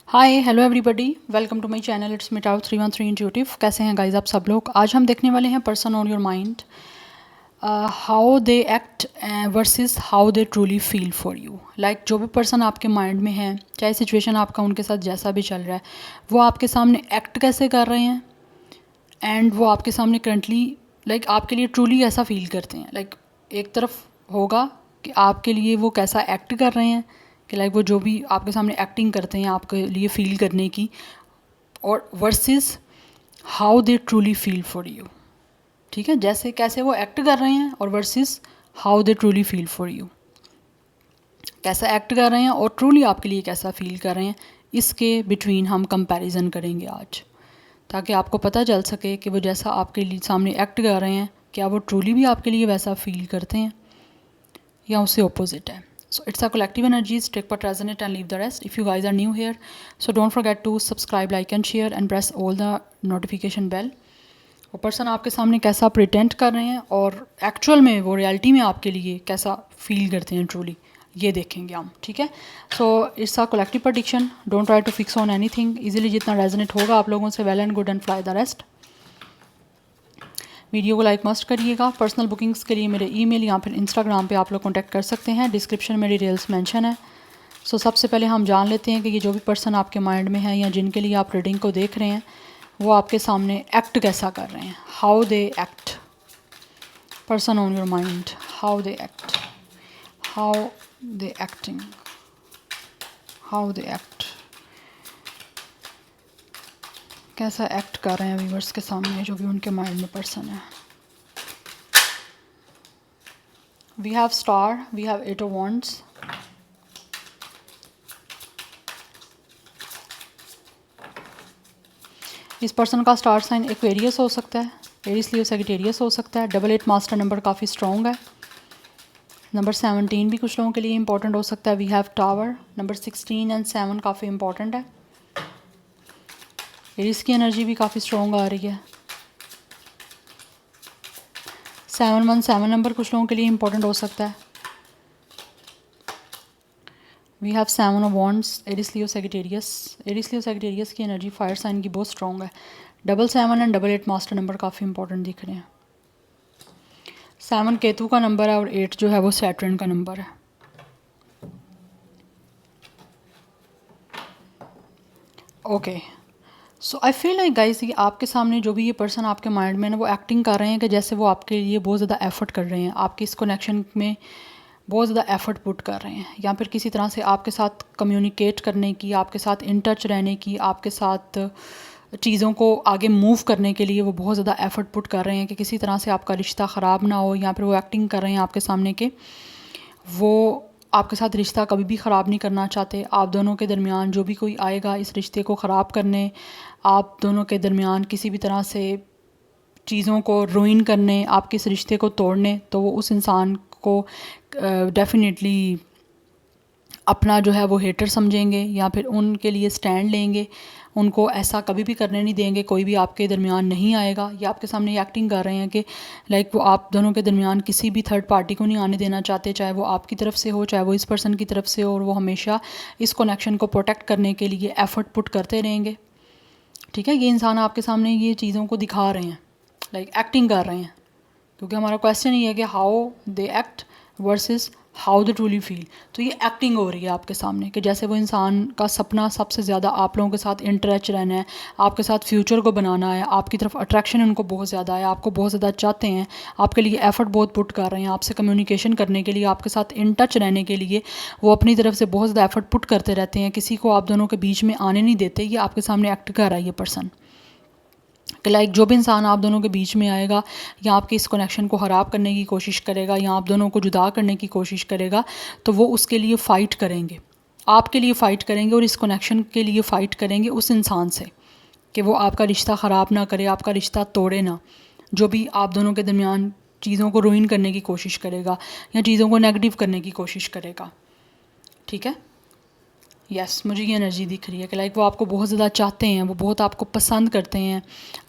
Hi hello everybody, welcome to my channel. It's me Tau 313 intuitive. कैसे हैं guys आप सब लोग? आज हम देखने वाले हैं person on your mind, how they act versus how they truly feel for you. Like जो भी पर्सन आपके माइंड में है, चाहे सिचुएशन आपका उनके साथ जैसा भी चल रहा है, वो आपके सामने एक्ट कैसे कर रहे हैं एंड वो आपके सामने करंटली लाइक आपके लिए ट्रूली ऐसा फील करते हैं। लाइक एक तरफ होगा कि आपके लिए वो कैसा एक्ट कर रहे हैं कि लाइक वो जो भी आपके सामने एक्टिंग करते हैं आपके लिए फ़ील करने की, और versus how they truly feel for you. ठीक है, जैसे कैसे वो एक्ट कर रहे हैं और versus how they truly feel for you, कैसा एक्ट कर रहे हैं और ट्रूली आपके लिए कैसा फील कर रहे हैं, इसके बिटवीन हम कंपैरिजन करेंगे आज, ताकि आपको पता चल सके कि वो जैसा आपके लिए सामने एक्ट कर रहे हैं क्या वो ट्रूली भी आपके लिए वैसा फील करते हैं या उससे ऑपोजिट है। So it's a collective energies, take part resonate and leave the rest. If you guys are new here, so don't forget to subscribe, like and share and press all the notification bell. वो person आपके सामने कैसा pretend कर रहे हैं और actual में वो रियलिटी में आपके लिए कैसा फील करते हैं ट्रूली, ये देखेंगे हम। ठीक है, so it's a collective prediction, don't try to fix on anything. Easily जितना रेजोनेट होगा आप लोगों से, well and good and fly the rest. Video को लाइक मस्ट करिएगा। पर्सनल बुकिंग्स के लिए मेरे ईमेल या फिर इंस्टाग्राम पे आप लोग कांटेक्ट कर सकते हैं, डिस्क्रिप्शन में डिटेल्स मेंशन है। सो सबसे पहले हम जान लेते हैं कि ये जो भी पर्सन आपके माइंड में है या जिनके लिए आप रीडिंग को देख रहे हैं, वो आपके सामने एक्ट कैसा कर रहे हैं, how they act. Person on your mind, how they act, how they acting, how they act, कैसा एक्ट कर रहे हैं व्यूअर्स के सामने जो भी उनके माइंड में पर्सन है। We have star, we have 8 of wands, इस पर्सन का स्टार साइन एक्वेरियस हो सकता है, एरिस लियो सैजिटेरियस हो सकता है। 88 मास्टर नंबर काफ़ी स्ट्रॉन्ग है। नंबर 17 भी कुछ लोगों के लिए इंपॉर्टेंट हो सकता है। We have tower, number 16 and 7 काफ़ी इंपॉर्टेंट है। एरिस की एनर्जी भी काफ़ी स्ट्रॉन्ग आ रही है। 717 नंबर कुछ लोगों के लिए इंपॉर्टेंट हो सकता है। We have 7 of wands, Aries Leo Sagittarius. Aries Leo Sagittarius की एनर्जी फायर साइन की बहुत स्ट्रॉन्ग है। 77 एंड 88 मास्टर नंबर काफ़ी इंपॉर्टेंट दिख रहे हैं। 7 केतु का नंबर है और 8 जो है वो सैटर्न का नंबर है। ओके, सो आई फील लाइक गाइस कि आपके सामने जो भी ये पर्सन आपके माइंड में ना, वो एक्टिंग कर रहे हैं कि जैसे वो आपके लिए बहुत ज़्यादा एफर्ट कर रहे हैं, आपकी इस कनेक्शन में बहुत ज़्यादा एफर्ट पुट कर रहे हैं, या फिर किसी तरह से आपके साथ कम्युनिकेट करने की, आपके साथ इन टच रहने की, आपके साथ चीज़ों को आगे मूव करने के लिए वो बहुत ज़्यादा एफर्ट पुट कर रहे हैं कि किसी तरह से आपका रिश्ता ख़राब ना हो, या फिर वो एक्टिंग कर रहे हैं आपके सामने के वो आपके साथ रिश्ता कभी भी ख़राब नहीं करना चाहते। आप दोनों के दरमियान जो भी कोई आएगा इस रिश्ते को ख़राब करने, आप दोनों के दरमियान किसी भी तरह से चीज़ों को रुइन करने, आपके इस रिश्ते को तोड़ने, तो वो उस इंसान को डेफिनेटली अपना जो है वो हेटर समझेंगे या फिर उनके लिए स्टैंड लेंगे। उनको ऐसा कभी भी करने नहीं देंगे, कोई भी आपके दरमियान नहीं आएगा। या आपके सामने ये एक्टिंग कर रहे हैं कि लाइक वो आप दोनों के दरमियान किसी भी थर्ड पार्टी को नहीं आने देना चाहते, चाहे वो आपकी तरफ से हो चाहे वो इस पर्सन की तरफ से हो, और वो हमेशा इस कनेक्शन को प्रोटेक्ट करने के लिए एफ़र्ट पुट करते रहेंगे। ठीक है, ये इंसान आपके सामने ये चीज़ों को दिखा रहे हैं, लाइक एक्टिंग कर रहे हैं, क्योंकि हमारा क्वेश्चन ये है कि how they act versus how they truly feel. तो ये एक्टिंग हो रही है आपके सामने कि जैसे वो इंसान का सपना सबसे ज़्यादा आप लोगों के साथ इंटरेस्ट रहना है, आपके साथ फ्यूचर को बनाना है, आपकी तरफ अट्रैक्शन उनको बहुत ज़्यादा है, आपको बहुत ज़्यादा चाहते हैं, आपके लिए एफ़र्ट बहुत पुट कर रहे हैं, आपसे कम्युनिकेशन करने के लिए, आपके साथ इन टच रहने के लिए वो अपनी तरफ से बहुत ज़्यादा एफ़र्ट पुट करते रहते हैं। किसी को आप दोनों के बीच में आने नहीं देते। ये आपके सामने एक्ट कर रहा है ये पर्सन कि लाइक जो भी इंसान आप दोनों के बीच में आएगा या आपके इस कनेक्शन को ख़राब करने की कोशिश करेगा या आप दोनों को जुदा करने की कोशिश करेगा, तो वो उसके लिए फ़ाइट करेंगे, आपके लिए फ़ाइट करेंगे और इस कनेक्शन के लिए फ़ाइट करेंगे उस इंसान से कि वो आपका रिश्ता ख़राब ना करे, आपका रिश्ता तोड़े ना। जो भी आप दोनों के दरमियान चीज़ों को रुइन करने की कोशिश करेगा या चीज़ों को नेगेटिव करने की कोशिश करेगा। ठीक है, यस मुझे ये एनर्जी दिख रही है कि लाइक वो आपको बहुत ज़्यादा चाहते हैं, वो बहुत आपको पसंद करते हैं,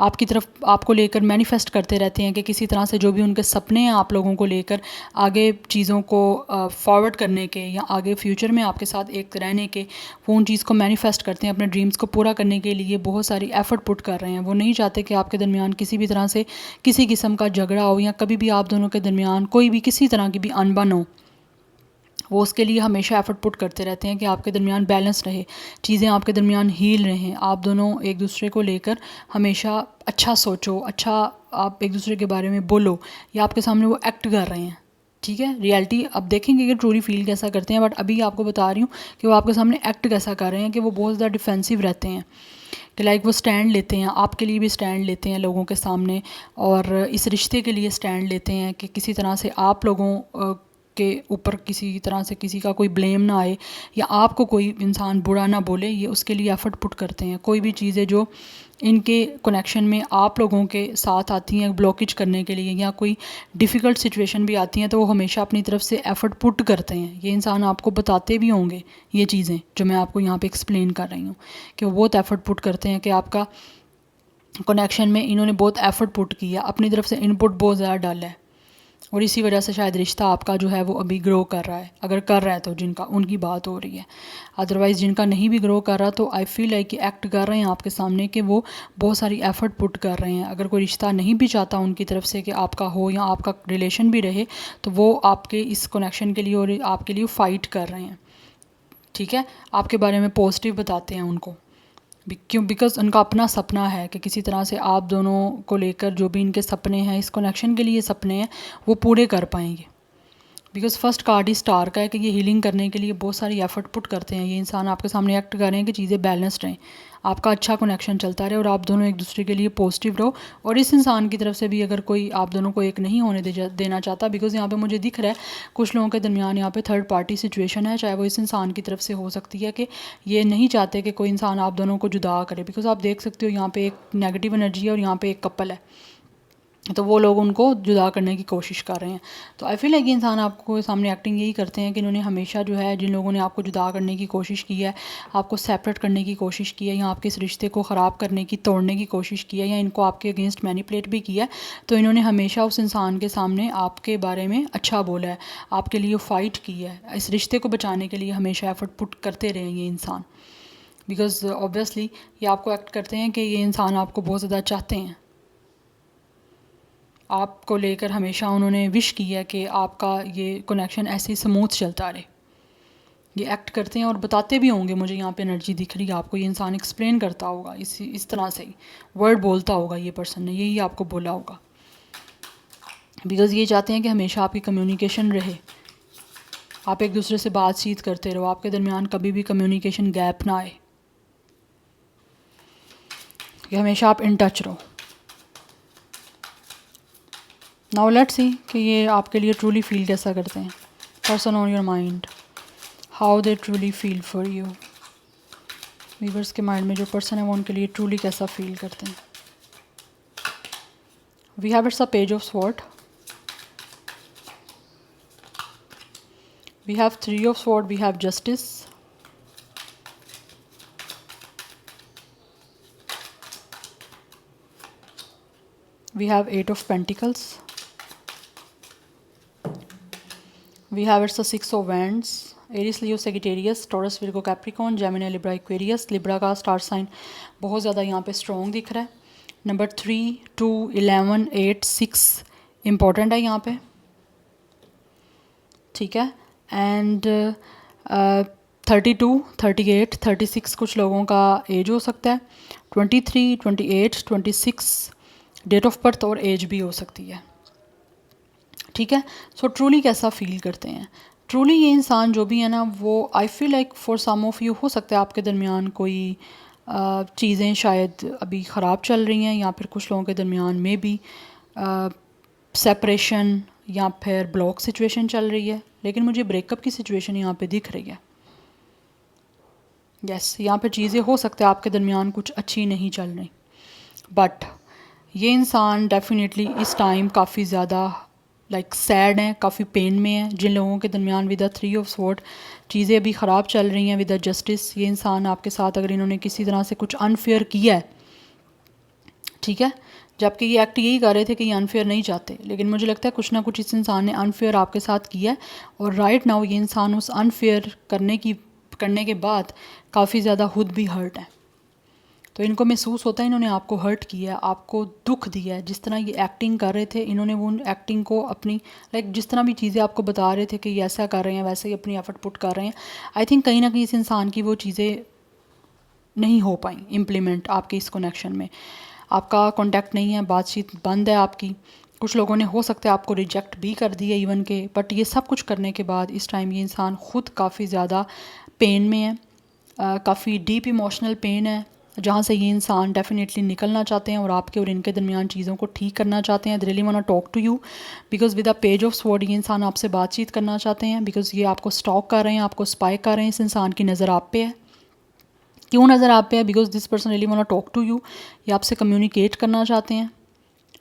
आपकी तरफ आपको लेकर मैनिफेस्ट करते रहते हैं कि किसी तरह से जो भी उनके सपने हैं आप लोगों को लेकर आगे चीज़ों को फॉरवर्ड करने के या आगे फ्यूचर में आपके साथ एक रहने के, वो उन चीज़ को मैनिफेस्ट करते हैं, अपने ड्रीम्स को पूरा करने के लिए बहुत सारी एफ़र्ट पुट कर रहे हैं। वो नहीं चाहते कि आपके दरमियान किसी भी तरह से किसी किस्म का झगड़ा हो या कभी भी आप दोनों के दरमियान कोई भी किसी तरह की भी अनबन हो। वो उसके लिए हमेशा एफ़र्ट पुट करते रहते हैं कि आपके दरमियान बैलेंस रहे, चीज़ें आपके दरमियान हील रहें, आप दोनों एक दूसरे को लेकर हमेशा अच्छा सोचो, अच्छा आप एक दूसरे के बारे में बोलो, या आपके सामने वो एक्ट कर रहे हैं। ठीक है, रियलिटी अब देखेंगे कि ट्रूली फील कैसा करते हैं, बट अभी आपको बता रही हूँ कि वो आपके सामने एक्ट कैसा कर रहे हैं कि वो बहुत ज़्यादा डिफेंसिव रहते हैं कि लाइक वो स्टैंड लेते हैं, आपके लिए भी स्टैंड लेते हैं लोगों के सामने, और इस रिश्ते के लिए स्टैंड लेते हैं कि किसी तरह से आप लोगों के ऊपर किसी तरह से किसी का कोई ब्लेम ना आए या आपको कोई इंसान बुरा ना बोले, ये उसके लिए एफ़र्ट पुट करते हैं। कोई भी चीज़ें जो इनके कनेक्शन में आप लोगों के साथ आती हैं ब्लॉकेज करने के लिए या कोई डिफ़िकल्ट सिचुएशन भी आती हैं, तो वो हमेशा अपनी तरफ से एफ़र्ट पुट करते हैं। ये इंसान आपको बताते भी होंगे ये चीज़ें जो मैं आपको यहाँ पे एक्सप्लेन कर रही हूँ कि वो बहुत एफ़र्ट पुट करते हैं कि आपका कनेक्शन में इन्होंने बहुत एफ़र्ट पुट किया, अपनी तरफ से इनपुट बहुत ज़्यादा डाला है, और इसी वजह से शायद रिश्ता आपका जो है वो अभी ग्रो कर रहा है। अगर कर रहा है तो जिनका उनकी बात हो रही है, अदरवाइज़ जिनका नहीं भी ग्रो कर रहा तो आई फील लाइक कि एक्ट कर रहे हैं आपके सामने कि वो बहुत सारी एफ़र्ट पुट कर रहे हैं। अगर कोई रिश्ता नहीं भी चाहता उनकी तरफ से कि आपका हो या आपका रिलेशन भी रहे, तो वो आपके इस कनेक्शन के लिए और आपके लिए फ़ाइट कर रहे हैं। ठीक है, आपके बारे में पॉजिटिव बताते हैं उनको, क्यों? बिकॉज़ उनका अपना सपना है कि किसी तरह से आप दोनों को लेकर जो भी इनके सपने हैं, इस कनेक्शन के लिए सपने हैं, वो पूरे कर पाएंगे। Because first card he star का है कि ये हीलिंग करने के लिए बहुत सारी एफ़र्ट पुट करते हैं। ये इंसान आपके सामने एक्ट कर रहे हैं कि चीज़ें बैलेंस्ड रहें, आपका अच्छा कनेक्शन चलता रहे और आप दोनों एक दूसरे के लिए पॉजिटिव रहो। और इस इंसान की तरफ से भी अगर कोई आप दोनों को एक नहीं होने देना चाहता, बिकॉज़ यहाँ पे मुझे दिख रहा है कुछ लोगों के दरमियान यहाँ पे थर्ड पार्टी सिचुएशन है, चाहे वो इस इंसान की तरफ से हो सकती है कि ये नहीं चाहते कि कोई इंसान आप दोनों को जुदा करे। बिकॉज़ आप देख सकते हो यहाँ पे एक नेगेटिव एनर्जी है और यहाँ पे एक कपल है, तो वो लोग उनको जुदा करने की कोशिश कर रहे हैं। तो आई फील लाइक ये इंसान आपको सामने एक्टिंग यही करते हैं कि इन्होंने हमेशा जो है जिन लोगों ने आपको जुदा करने की कोशिश की है, आपको सेपरेट करने की कोशिश की है या आपके इस रिश्ते को ख़राब करने की, तोड़ने की कोशिश की है या इनको आपके अगेंस्ट मैनिपुलेट भी किया है, तो इन्होंने हमेशा उस इंसान के सामने आपके बारे में अच्छा बोला है, आपके लिए फ़ाइट की है, इस रिश्ते को बचाने के लिए हमेशा एफ़र्ट पुट करते रहे ये इंसान। बिकॉज़ ऑब्वियसली ये आपको एक्ट करते हैं कि ये इंसान आपको बहुत ज़्यादा चाहते हैं, आपको लेकर हमेशा उन्होंने विश की है कि आपका ये कनेक्शन ऐसे ही स्मूथ चलता रहे। ये एक्ट करते हैं और बताते भी होंगे, मुझे यहाँ पे एनर्जी दिख रही है आपको, ये इंसान एक्सप्लेन करता होगा इस तरह से ही वर्ड बोलता होगा, ये पर्सन ने यही आपको बोला होगा। बिकॉज़ ये चाहते हैं कि हमेशा आपकी कम्युनिकेशन रहे, आप एक दूसरे से बातचीत करते रहो, आपके दरमियान कभी भी कम्युनिकेशन गैप ना आए, कि हमेशा आप इन टच रहो। नाउ लेट्स सी कि ये आपके लिए ट्रूली फील कैसा करते हैं। Person on your mind, how they truly feel for you. Viewers के माइंड में जो पर्सन है वो उनके लिए ट्रूली कैसा फील करते हैं। We have it's a page of sword, we have three of sword, we have justice, we have eight of pentacles, we have it's the six of wands, Aries, Leo, Sagittarius, Taurus, Virgo, Capricorn, Gemini, Libra, Aquarius. Libra का star sign बहुत ज़्यादा यहाँ पे strong दिख रहा है। Number 3, 2, 11, 8, 6 important है यहाँ पे, ठीक है। एंड 32, 38, 36 कुछ लोगों का एज हो सकता है, 23, 28, 26 डेट ऑफ बर्थ और एज भी हो सकती है, ठीक है। सो ट्रूली कैसा फील करते हैं, ट्रूली ये इंसान जो भी है ना, वो I feel like for some of you हो सकता है आपके दरमियान कोई चीज़ें शायद अभी ख़राब चल रही हैं, या फिर कुछ लोगों के दरमियान में भी सेपरेशन या फिर ब्लॉक सिचुएशन चल रही है, लेकिन मुझे ब्रेकअप की सिचुएशन यहाँ पे दिख रही है। यस, यहाँ पे चीज़ें हो सकता है आपके दरमियान कुछ अच्छी नहीं चल रही, बट ये इंसान डेफिनेटली इस टाइम काफ़ी ज़्यादा लाइक सैड हैं, काफ़ी पेन में हैं। जिन लोगों के दरमियान विद द 3 ऑफ स्वॉर्ड चीज़ें अभी ख़राब चल रही हैं विद द जस्टिस, ये इंसान आपके साथ अगर इन्होंने किसी तरह से कुछ अनफेयर किया है, ठीक है, जबकि ये एक्ट यही कर रहे थे कि ये अनफेयर नहीं चाहते, लेकिन मुझे लगता है कुछ ना कुछ इस इंसान ने अनफेयर आपके साथ किया है और राइट नाउ ये इंसान उस अनफेयर करने के बाद काफ़ी ज़्यादा खुद भी हर्ट है। तो इनको महसूस होता है इन्होंने आपको हर्ट किया है, आपको दुख दिया है। जिस तरह ये एक्टिंग कर रहे थे, इन्होंने वो एक्टिंग को अपनी जिस तरह भी चीज़ें आपको बता रहे थे कि ये ऐसा कर रहे हैं, वैसे ही अपनी एफर्ट पुट कर रहे हैं। आई थिंक कहीं ना कहीं इस इंसान की वो चीज़ें नहीं हो पाई इम्प्लीमेंट आपके इस कनेक्शन में। आपका कांटेक्ट नहीं है, बातचीत बंद है आपकी। कुछ लोगों ने हो सकता है आपको रिजेक्ट भी कर दिया इवन के, बट ये सब कुछ करने के बाद इस टाइम ये इंसान ख़ुद काफ़ी ज़्यादा पेन में है, काफ़ी डीप इमोशनल पेन है, जहाँ से ये इंसान डेफिनेटली निकलना चाहते हैं और आपके और इनके दरमियान चीज़ों को ठीक करना चाहते हैं। They really want to talk to you because with a page of sword ये इंसान आपसे बातचीत करना चाहते हैं, बिकॉज ये आपको स्टॉक कर रहे हैं, आपको स्पाई कर रहे हैं। इस इंसान की नज़र आप पे है। क्यों नज़र आप पे है? Because this person really want to talk to you. ये आपसे कम्युनिकेट करना चाहते हैं।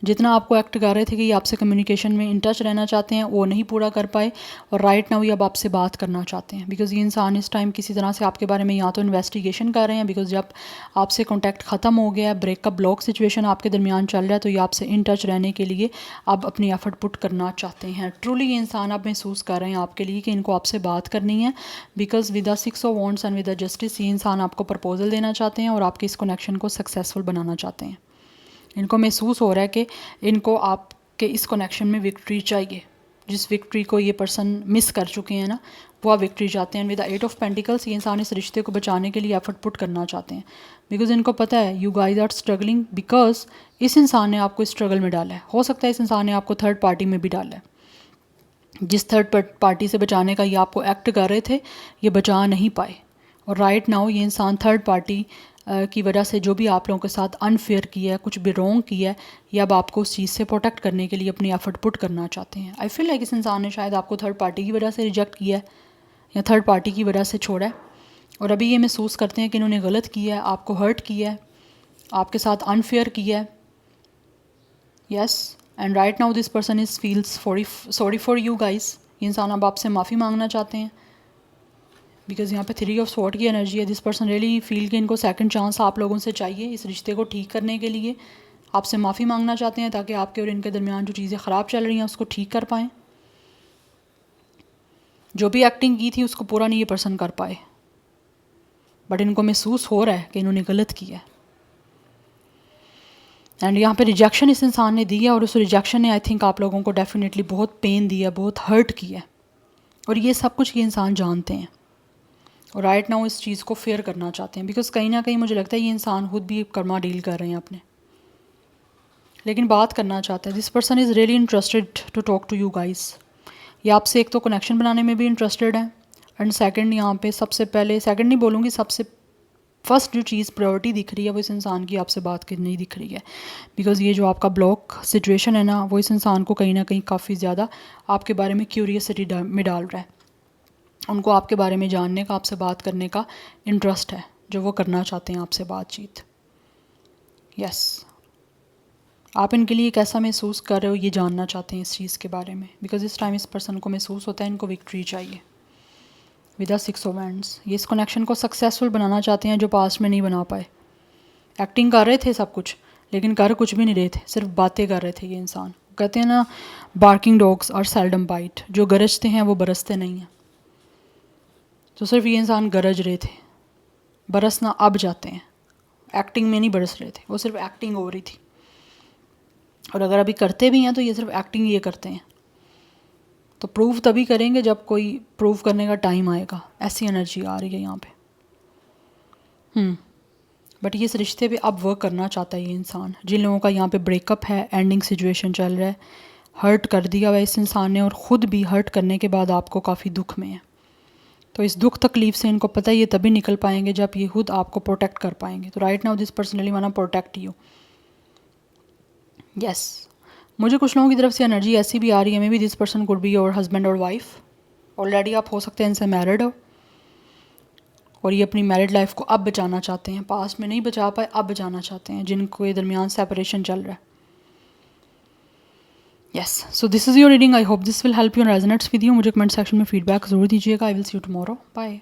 जितना आपको एक्ट कर रहे थे कि ये आपसे कम्युनिकेशन में इन टच रहना चाहते हैं, वो नहीं पूरा कर पाए और राइट नाउ ये अब आपसे बात करना चाहते हैं। बिकॉज़ ये इंसान इस टाइम किसी तरह से आपके बारे में या तो इन्वेस्टिगेशन कर रहे हैं, बिकॉज़ जब आपसे कॉन्टैक्ट ख़त्म हो गया है, ब्रेकअप ब्लॉक सिचुएशन आपके दरमियान चल रहा है, तो ये आपसे इन टच रहने के लिए अब अपनी एफर्ट पुट करना चाहते हैं। ट्रूली ये इंसान अब महसूस कर रहे हैं आपके लिए कि इनको आपसे बात करनी है, because with the 6 of wands and with the justice ये इंसान आपको प्रपोजल देना चाहते हैं और आपके इस कनेक्शन को सक्सेसफुल बनाना चाहते हैं। इनको महसूस हो रहा है कि इनको आपके इस कनेक्शन में विक्ट्री चाहिए, जिस विक्ट्री को ये पर्सन मिस कर चुके हैं ना, वो आप विक्ट्री चाहते हैं। विद द 8 ऑफ पेंटिकल्स ये इंसान इस रिश्ते को बचाने के लिए एफर्ट पुट करना चाहते हैं, बिकॉज इनको पता है you guys are struggling, because इस इंसान ने आपको स्ट्रगल में डाला है। हो सकता है इस इंसान ने आपको थर्ड पार्टी में भी डाला है। जिस थर्ड पार्टी से बचाने का ये आपको एक्ट कर रहे थे, ये बचा नहीं पाए और राइट नाउ ये इंसान थर्ड पार्टी की वजह से जो भी आप लोगों के साथ अनफेयर किया है, कुछ भी रॉन्ग किया है, ये अब आपको उस चीज़ से प्रोटेक्ट करने के लिए अपनी एफर्ट पुट करना चाहते हैं। आई फील लाइक इस इंसान ने शायद आपको थर्ड पार्टी की वजह से रिजेक्ट किया है या थर्ड पार्टी की वजह से छोड़ा है और अभी ये महसूस करते हैं कि इन्होंने गलत किया है, आपको हर्ट किया है, आपके साथ अनफेयर किया है। Yes, and right now this person is feels sorry for you guys. ये इंसान अब आपसे माफ़ी मांगना चाहते हैं, बिकॉज यहाँ पे 3 ऑफ स्वॉर्ड की एनर्जी है। दिस पर्सन रियली फील कि इनको सेकंड चांस आप लोगों से चाहिए इस रिश्ते को ठीक करने के लिए। आपसे माफ़ी मांगना चाहते हैं ताकि आपके और इनके दरमियान जो चीज़ें ख़राब चल रही हैं उसको ठीक कर पाएँ। जो भी एक्टिंग की थी उसको पूरा नहीं ये पर्सन कर पाए, बट इनको महसूस हो रहा है कि इन्होंने गलत किया है। एंड यहाँ पे रिजेक्शन इस इंसान ने दी है और उस रिजेक्शन ने आई थिंक आप लोगों को डेफिनेटली बहुत पेन दिया, बहुत हर्ट किया और ये सब कुछ ये इंसान जानते हैं और राइट नाउ इस चीज़ को फेयर करना चाहते हैं, बिकॉज कहीं ना कहीं मुझे लगता है ये इंसान खुद भी कर्मा डील कर रहे हैं अपने, लेकिन बात करना चाहता है। This person is really interested to talk to you guys. ये आपसे एक तो कनेक्शन बनाने में भी इंटरेस्टेड है एंड सेकंड यहाँ पे सबसे पहले, सेकंड नहीं बोलूँगी, सबसे फर्स्ट जो चीज़ प्रायोरिटी दिख रही है वो इस इंसान की आपसे बात करनी नहीं दिख रही है, बिकॉज़ ये जो आपका ब्लॉक सिचुएशन है ना, वो इस इंसान को कहीं ना कहीं काफ़ी ज़्यादा आपके बारे में क्यूरियसिटी में डाल रहा है। उनको आपके बारे में जानने का, आपसे बात करने का इंटरेस्ट है, जो वो करना चाहते हैं आपसे बातचीत। यस, आप इनके लिए कैसा महसूस कर रहे हो ये जानना चाहते हैं इस चीज़ के बारे में, बिकॉज इस टाइम इस पर्सन को महसूस होता है इनको विक्ट्री चाहिए विद द 6 ऑफ वैंड्स। ये इस कनेक्शन को सक्सेसफुल बनाना चाहते हैं जो पास्ट में नहीं बना पाए। एक्टिंग कर रहे थे सब कुछ, लेकिन कर कुछ भी नहीं रहे थे, सिर्फ बातें कर रहे थे ये इंसान। कहते हैं ना, बार्किंग डॉग्स और सेल्डम बाइट, जो गरजते हैं वो बरसते नहीं हैं। तो सिर्फ ये इंसान गरज रहे थे, बरसना अब जाते हैं। एक्टिंग में नहीं बरस रहे थे, वो सिर्फ एक्टिंग हो रही थी। और अगर अभी करते भी हैं तो ये सिर्फ एक्टिंग ये करते हैं। तो प्रूव तभी करेंगे जब कोई प्रूव करने का टाइम आएगा। ऐसी एनर्जी आ रही है यहाँ पे। बट ये इस रिश्ते पे अब वर्क करना चाहता है ये इंसान। जिन लोगों का यहाँ पे ब्रेकअप है, एंडिंग सिचुएशन चल रहा है, हर्ट कर दिया हुआ इस इंसान ने और ख़ुद भी हर्ट करने के बाद आपको काफ़ी दुख में है। तो इस दुख तकलीफ़ से इनको पता है ये तभी निकल पाएंगे जब ये खुद आपको प्रोटेक्ट कर पाएंगे। तो राइट नाउ दिस पर्सनली वाना प्रोटेक्ट यू। यस, मुझे कुछ लोगों की तरफ से एनर्जी ऐसी भी आ रही है, may be this person could be your husband और वाइफ। ऑलरेडी आप हो सकते हैं इनसे मैरिड हो और ये अपनी मैरिड लाइफ को अब बचाना चाहते हैं। पास्ट में नहीं बचा पाए, अब बचाना चाहते हैं, जिनको ये दरमियान सेपरेशन चल रहा है। Yes, so this is your reading. I hope this will help you and resonates with you. मुझे कमेंट सेक्शन में फीडबैक ज़रूर दीजिएगा। I will see you tomorrow. Bye.